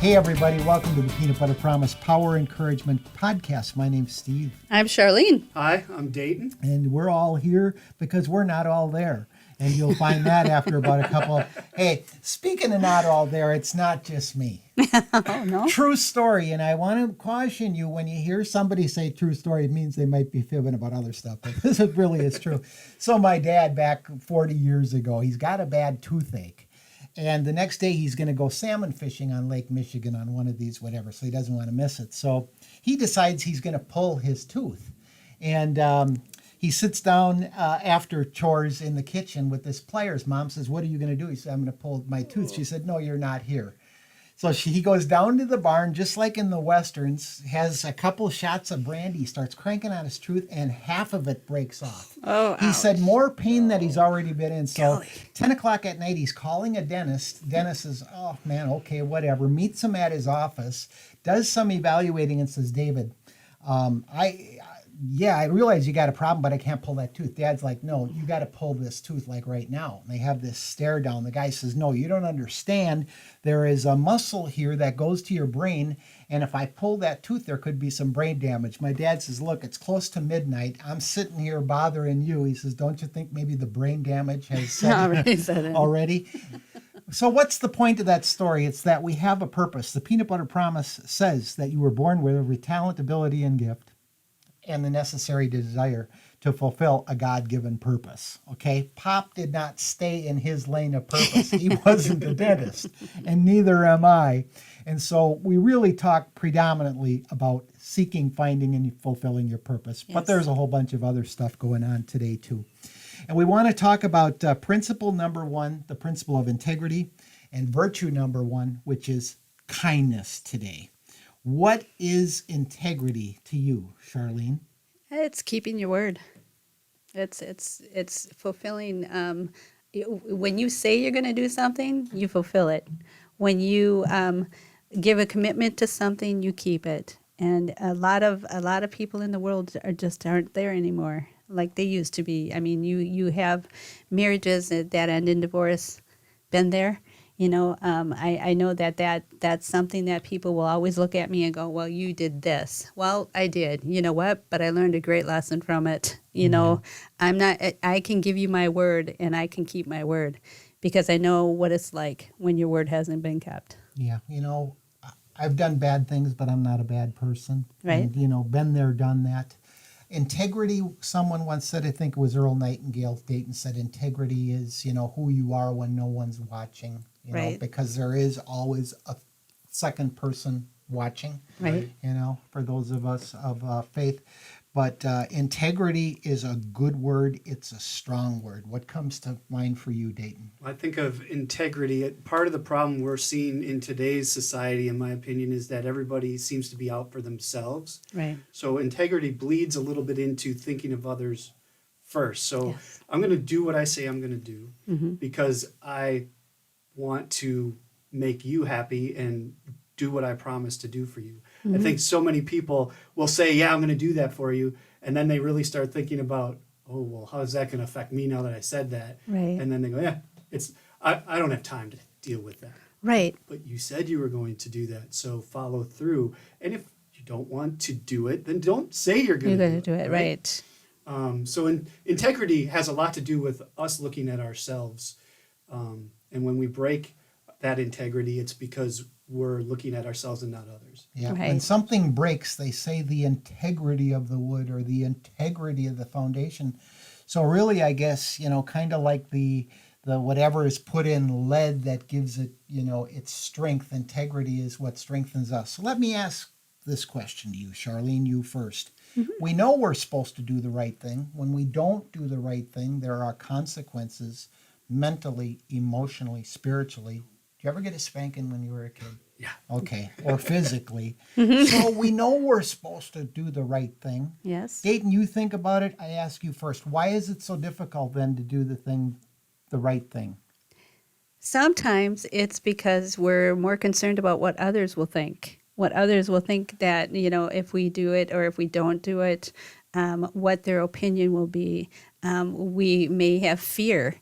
Hey, everybody. Welcome to the Peanut Butter Promise Power Encouragement Podcast. My name's Steve. I'm Charlene. Hi, I'm Dayton. And we're all here because we're not all there. And you'll find that after about a couple. Hey, speaking of not all there, it's not just me. Oh, no? True story. And I want to caution you, when you hear somebody say true story, it means they might be fibbing about other stuff. But this really is true. So my dad, back 40 years ago, he's got a bad toothache. And the next day he's going to go salmon fishing on Lake Michigan on one of these, whatever. So he doesn't want to miss it. So he decides he's going to pull his tooth. And he sits down after chores in the kitchen with this pliers. Mom says, "What are you going to do?" He said, "I'm going to pull my tooth." She said, "No, you're not here." So he goes down to the barn, just like in the Westerns, has a couple shots of brandy, starts cranking on his tooth, and half of it breaks off. Oh, he said more pain that he's already been in. So Golly. 10 o'clock at night, he's calling a dentist. Dentist says, "Oh, man, okay, whatever." Meets him at his office, does some evaluating, and says, "David, I realize you got a problem, but I can't pull that tooth." Dad's like, "No, you got to pull this tooth like right now." And they have this stare down. The guy says, "No, you don't understand. There is a muscle here that goes to your brain. And if I pull that tooth, there could be some brain damage." My dad says, "Look, it's close to midnight. I'm sitting here bothering you." He says, "Don't you think maybe the brain damage has set in already?" So what's the point of that story? It's that we have a purpose. The Peanut Butter Promise says that you were born with every talent, ability, and gift, and the necessary desire to fulfill a God-given purpose. Okay? Pop did not stay in his lane of purpose. He wasn't a dentist, and neither am I. And so we really talk predominantly about seeking, finding, and fulfilling your purpose. Yes. But there's a whole bunch of other stuff going on today, too. And we want to talk about principle number one, the principle of integrity, and virtue number one, which is kindness today. What is integrity to you, Charlene? It's keeping your word. It's fulfilling. When you say you're going to do something, you fulfill it. When you give a commitment to something, you keep it. And a lot of people in the world aren't there anymore like they used to be. I mean, you have marriages that end in divorce. Been there. You know, I know that's something that people will always look at me and go, "Well, you did this." Well, I did. You know what? But I learned a great lesson from it. You know, I can give you my word and I can keep my word because I know what it's like when your word hasn't been kept. Yeah. You know, I've done bad things, but I'm not a bad person. Right. And, you know, been there, done that. Integrity, someone once said, I think it was Earl Nightingale, Dayton said, integrity is, you know, who you are when no one's watching. You know, because there is always a second person watching, right? You know, for those of us of faith. But integrity is a good word. It's a strong word. What comes to mind for you, Dayton? I think of integrity. Part of the problem we're seeing in today's society, in my opinion, is that everybody seems to be out for themselves. Right. So integrity bleeds a little bit into thinking of others first. So yes. I'm going to do what I say I'm going to do because I want to make you happy and do what I promise to do for you. I think so many people will say, "Yeah, I'm going to do that for you." And then they really start thinking about, "Oh, well, how is that going to affect me now that I said that?" Right. And then they go, "Yeah, I don't have time to deal with that." Right. But you said you were going to do that, so follow through. And if you don't want to do it, then don't say you're going to do it. Right. So integrity has a lot to do with us looking at ourselves. And when we break that integrity, it's because we're looking at ourselves and not others. Yeah. Right. When something breaks, they say the integrity of the wood or the integrity of the foundation. So really, I guess, you know, kind of like the whatever is put in lead that gives it, you know, its strength. Integrity is what strengthens us. So let me ask this question to you, Charlene, you first. We know we're supposed to do the right thing. When we don't do the right thing, there are consequences mentally, emotionally, spiritually. Did you ever get a spanking when you were a kid? Yeah. Okay. Or physically. So we know we're supposed to do the right thing. Yes. Dayton, you think about it. I ask you first. Why is it so difficult then to do the right thing? Sometimes it's because we're more concerned about what others will think. What others will think that, you know, if we do it or if we don't do it, what their opinion will be. We may have fear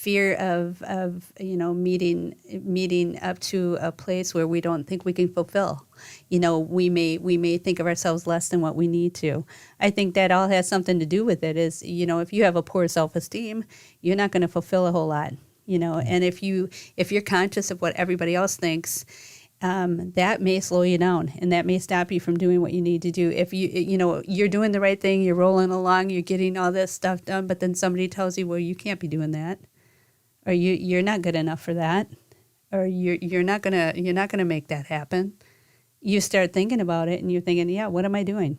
fear of meeting up to a place where we don't think we can fulfill. We may think of ourselves less than what we need to. I think that all has something to do with it. Is if you have a poor self-esteem, you're not going to fulfill a whole lot. And if you're conscious of what everybody else thinks, that may slow you down, and that may stop you from doing what you need to do. If you're doing the right thing, you're rolling along, you're getting all this stuff done, but then somebody tells you, well, you can't be doing that, or you're not good enough for that, or you're not gonna make that happen. You start thinking about it, and you're thinking, yeah, what am I doing?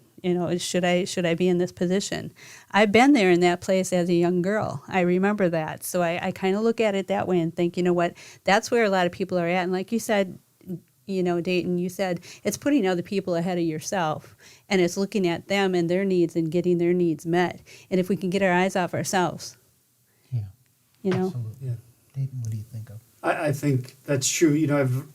Should I be in this position? I've been there in that place as a young girl. I remember that. So I kind of look at it that way and think, you know what, that's where a lot of people are at. And like you said, Dayton, you said it's putting other people ahead of yourself, and it's looking at them and their needs and getting their needs met. And if we can get our eyes off ourselves, Absolutely. Yeah. Dayton, what do you think of? I think that's true.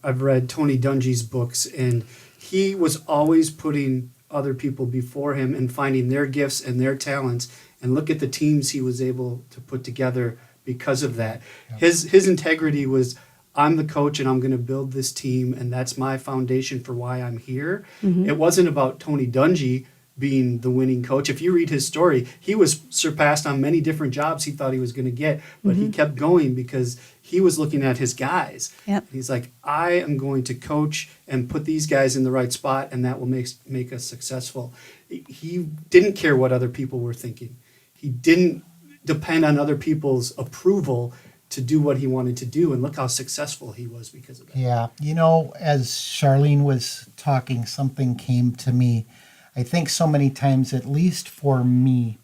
I've read Tony Dungy's books, and he was always putting other people before him and finding their gifts and their talents. And look at the teams he was able to put together because of that. Yeah. His integrity was, I'm the coach and I'm going to build this team, and that's my foundation for why I'm here. Mm-hmm. It wasn't about Tony Dungy being the winning coach. If you read his story, he was surpassed on many different jobs he thought he was going to get, but he kept going because he was looking at his guys. Yep. He's like, I am going to coach and put these guys in the right spot, and that will make us successful. He didn't care what other people were thinking. He didn't depend on other people's approval to do what he wanted to do, and look how successful he was because of that. Yeah. As Charlene was talking, something came to me. I think so many times, at least for me,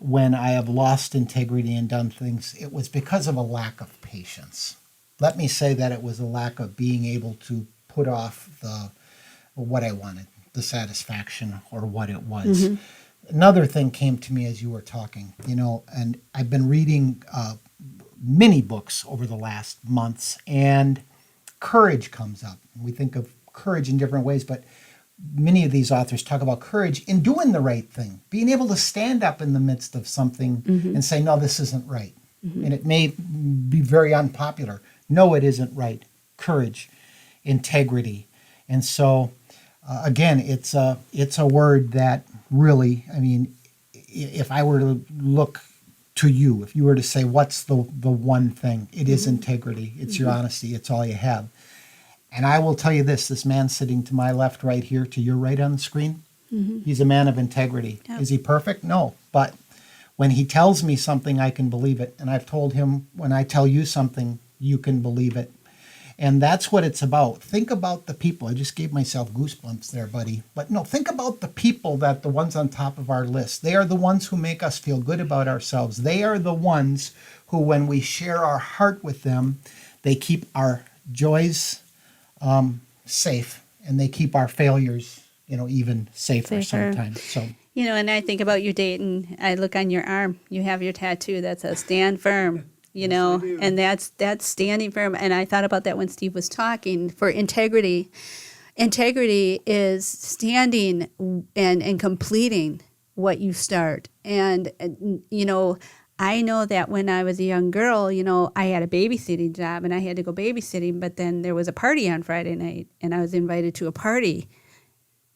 when I have lost integrity and done things, it was because of a lack of patience. Let me say that it was a lack of being able to put off what I wanted, the satisfaction or what it was. Another thing came to me as you were talking, and I've been reading many books over the last months, and courage comes up. We think of courage in different ways, but many of these authors talk about courage in doing the right thing, being able to stand up in the midst of something and say, no, this isn't right. And it may be very unpopular. No, it isn't right. Courage, integrity. And so, again, it's a word that really, if I were to look to you, if you were to say, what's the one thing? It is integrity. It's your honesty. It's all you have. And I will tell you this man sitting to my left right here, to your right on the screen, he's a man of integrity. Yep. Is he perfect? No. But when he tells me something, I can believe it. And I've told him, when I tell you something, you can believe it. And that's what it's about. Think about the people. I just gave myself goosebumps there, buddy. But no, think about the people, that the ones on top of our list. They are the ones who make us feel good about ourselves. They are the ones who, when we share our heart with them, they keep our joys safe, and they keep our failures, even safer sometimes. So, and I think about you, Dayton. I look on your arm. You have your tattoo that says "Stand Firm." Yes, and that's standing firm. And I thought about that when Steve was talking. For integrity, integrity is standing and completing what you start. And I know that when I was a young girl, I had a babysitting job and I had to go babysitting, but then there was a party on Friday night and I was invited to a party.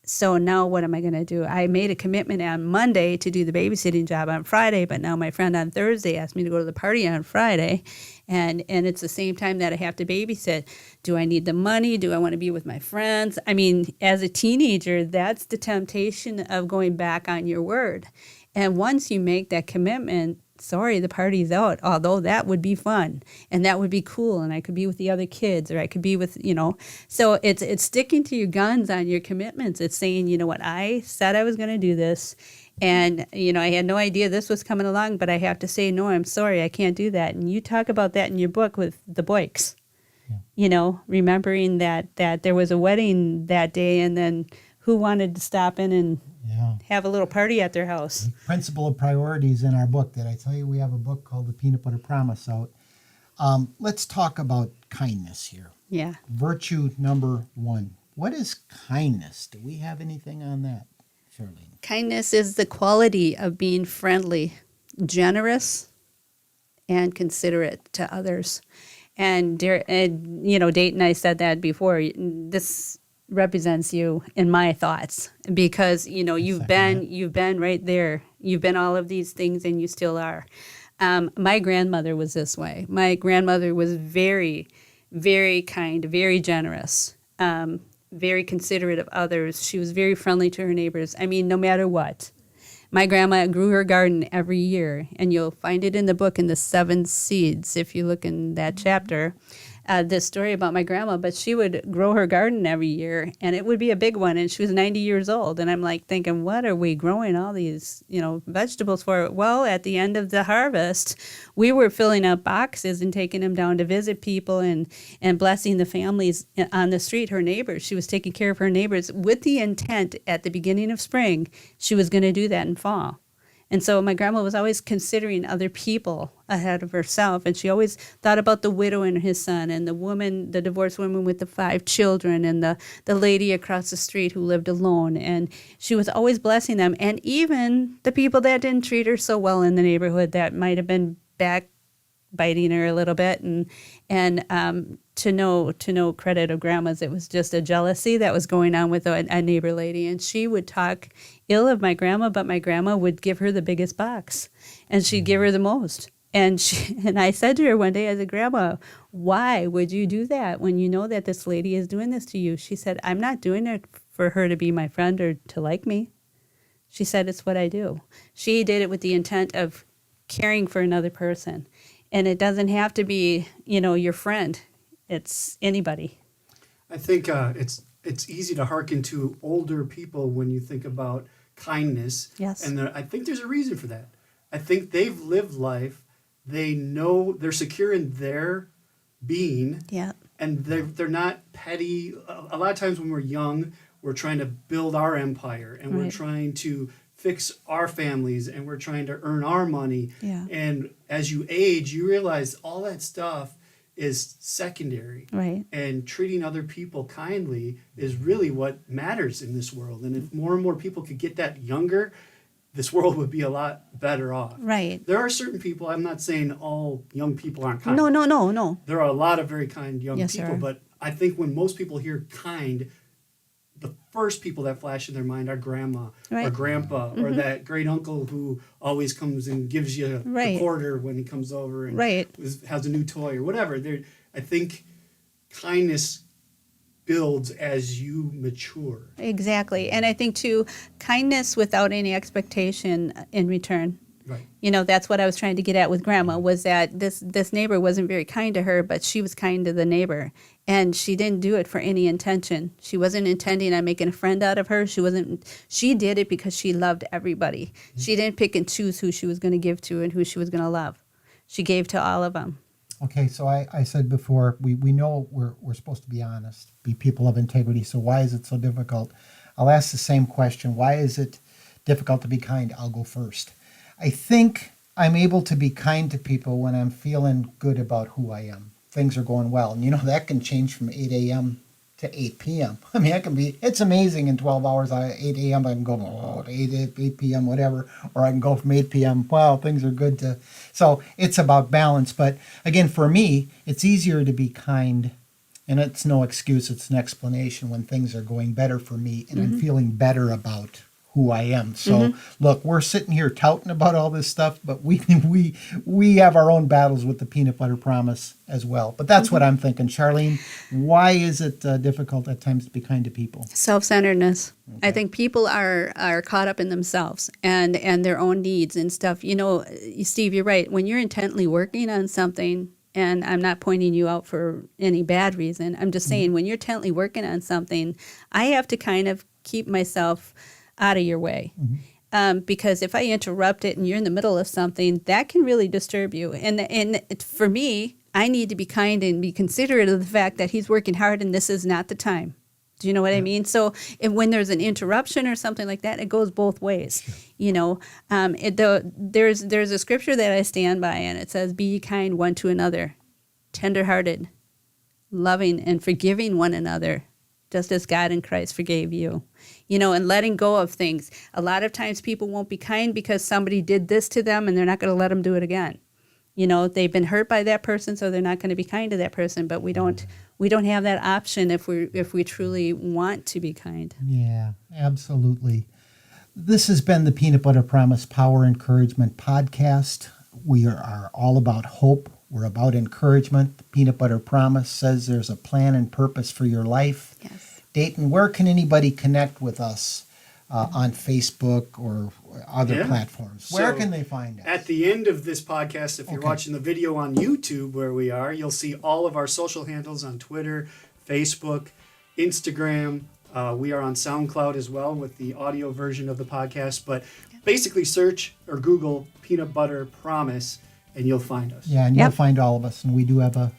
So now what am I going to do? I made a commitment on Monday to do the babysitting job on Friday, but now my friend on Thursday asked me to go to the party on Friday, and it's the same time that I have to babysit. Do I need the money? Do I want to be with my friends? As a teenager, that's the temptation of going back on your word. And once you make that commitment, sorry, the party's out, although that would be fun and that would be cool, and I could be with the other kids, or I could be with, so it's sticking to your guns on your commitments. It's saying, what, I said I was going to do this, and I had no idea this was coming along, but I have to say, no, I'm sorry, I can't do that. And you talk about that in your book with the Boykes, remembering that there was a wedding that day, and then who wanted to stop in and have a little party at their house. The principle of priorities in our book. Did I tell you we have a book called The Peanut Butter Promise out? Let's talk about kindness here. Yeah. Virtue number 1. What is kindness? Do we have anything on that, Charlene? Kindness is the quality of being friendly, generous, and considerate to others. And Dayton, I said that before. This represents you in my thoughts because you've been right there. You've been all of these things, and you still are. My grandmother was this way. My grandmother was very, very kind, very generous, very considerate of others. She was very friendly to her neighbors. I mean, no matter what. My grandma grew her garden every year, and you'll find it in the book in the 7 Seeds, if you look in that chapter, this story about my grandma. But she would grow her garden every year, and it would be a big one, and she was 90 years old. And I'm like thinking, what are we growing all these, vegetables for? Well, at the end of the harvest, we were filling up boxes and taking them down to visit people and blessing the families on the street, her neighbors. She was taking care of her neighbors with the intent at the beginning of spring, she was going to do that in fall. And so my grandma was always considering other people ahead of herself. And she always thought about the widow and his son, and the divorced woman with the 5 children, and the lady across the street who lived alone. And she was always blessing them. And even the people that didn't treat her so well in the neighborhood, that might have been backbiting her a little bit. And to no credit of grandma's, it was just a jealousy that was going on with a neighbor lady. And she would talk ill of my grandma, but my grandma would give her the biggest box, and she'd give her the most. And I said to her one day, I said, Grandma, why would you do that when you know that this lady is doing this to you? She said, I'm not doing it for her to be my friend or to like me. She said, it's what I do. She did it with the intent of caring for another person. And it doesn't have to be, your friend. It's anybody. I think it's easy to hearken to older people when you think about kindness. Yes. And I think there's a reason for that. I think they've lived life. They know they're secure in their being. Yeah. And they're not petty. A lot of times when we're young, we're trying to build our empire, and we're trying to fix our families, and we're trying to earn our money. Yeah. And as you age, you realize all that stuff is secondary. Right. And treating other people kindly is really what matters in this world. And if more and more people could get that younger, this world would be a lot better off. Right. There are certain people, I'm not saying all young people aren't kind. No. There are a lot of very kind young Yes, people, there are. but I think when most people hear kind, the first people that flash in their mind are grandma or Right. grandpa or that great uncle who always comes and gives you Right. the quarter when he comes over and Right. has a new toy or whatever. I think kindness builds as you mature. Exactly. And I think, too, kindness without any expectation in return. Right. That's what I was trying to get at with Grandma, was that this neighbor wasn't very kind to her, but she was kind to the neighbor. And she didn't do it for any intention. She wasn't intending on making a friend out of her. She did it because she loved everybody. Mm-hmm. She didn't pick and choose who she was going to give to and who she was going to love. She gave to all of them. Okay, so I said before, we know we're supposed to be honest, be people of integrity, so why is it so difficult? I'll ask the same question. Why is it difficult to be kind? I'll go first. I think I'm able to be kind to people when I'm feeling good about who I am. Things are going well. And that can change from 8 a.m. to 8 p.m. I mean, it's amazing in 12 hours. 8 a.m. I can go to 8 p.m., whatever. Or I can go from 8 p.m. Well, things are good to. So it's about balance. But again, for me, it's easier to be kind. And it's no excuse. It's an explanation when things are going better for me and I'm feeling better about who I am. So look, we're sitting here touting about all this stuff, but we have our own battles with the peanut butter promise as well. But that's what I'm thinking. Charlene, why is it difficult at times to be kind to people? Self-centeredness. Okay. I think people are caught up in themselves and their own needs and stuff. Steve, you're right. When you're intently working on something, and I'm not pointing you out for any bad reason, I'm just saying when you're intently working on something, I have to kind of keep myself out of your way. Because if I interrupt it and you're in the middle of something, that can really disturb you. And for me, I need to be kind and be considerate of the fact that he's working hard and this is not the time. Do you know what I mean? So when there's an interruption or something like that, it goes both ways. Sure. There's a scripture that I stand by, and it says, "Be ye kind one to another, tenderhearted, loving and forgiving one another, just as God in Christ forgave you." And letting go of things. A lot of times people won't be kind because somebody did this to them and they're not going to let them do it again. You know, they've been hurt by that person, so they're not going to be kind to that person. But we don't have that option if we truly want to be kind. Yeah, absolutely. This has been the Peanut Butter Promise Power Encouragement Podcast. We are all about hope. We're about encouragement. The Peanut Butter Promise says there's a plan and purpose for your life. Yes. Dayton, where can anybody connect with us on Facebook or other platforms? Where So, can they find us? At the end of this podcast, if you're Okay. watching the video on YouTube where we are, you'll see all of our social handles on Twitter, Facebook, Instagram. We are on SoundCloud as well with the audio version of the podcast. But basically search or Google Peanut Butter Promise and you'll find us. Yeah, and you'll find all of us. And we do have a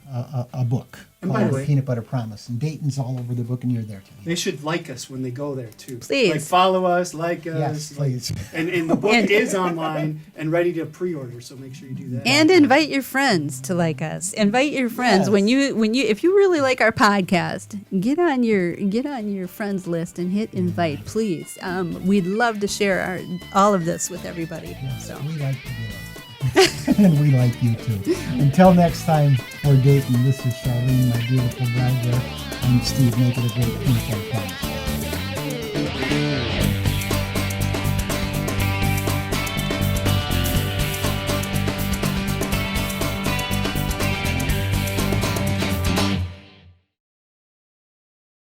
book And by the called way- Peanut Butter Promise. And Dayton's all over the book, and you're there too. They should like us when they go there too. Please. Like follow us, like us. Yes, please. And the book is online and ready to pre-order, so make sure you do that. And invite your friends to like us. Invite your friends Yes. when you if you really like our podcast, get on your friends list and hit invite, please. We'd love to share all of this with everybody. So We like to do it. And we like you too. Until next time, for Dayton, this is Charlene, my beautiful bride there, and Steve. Make it a great peanut butter promise.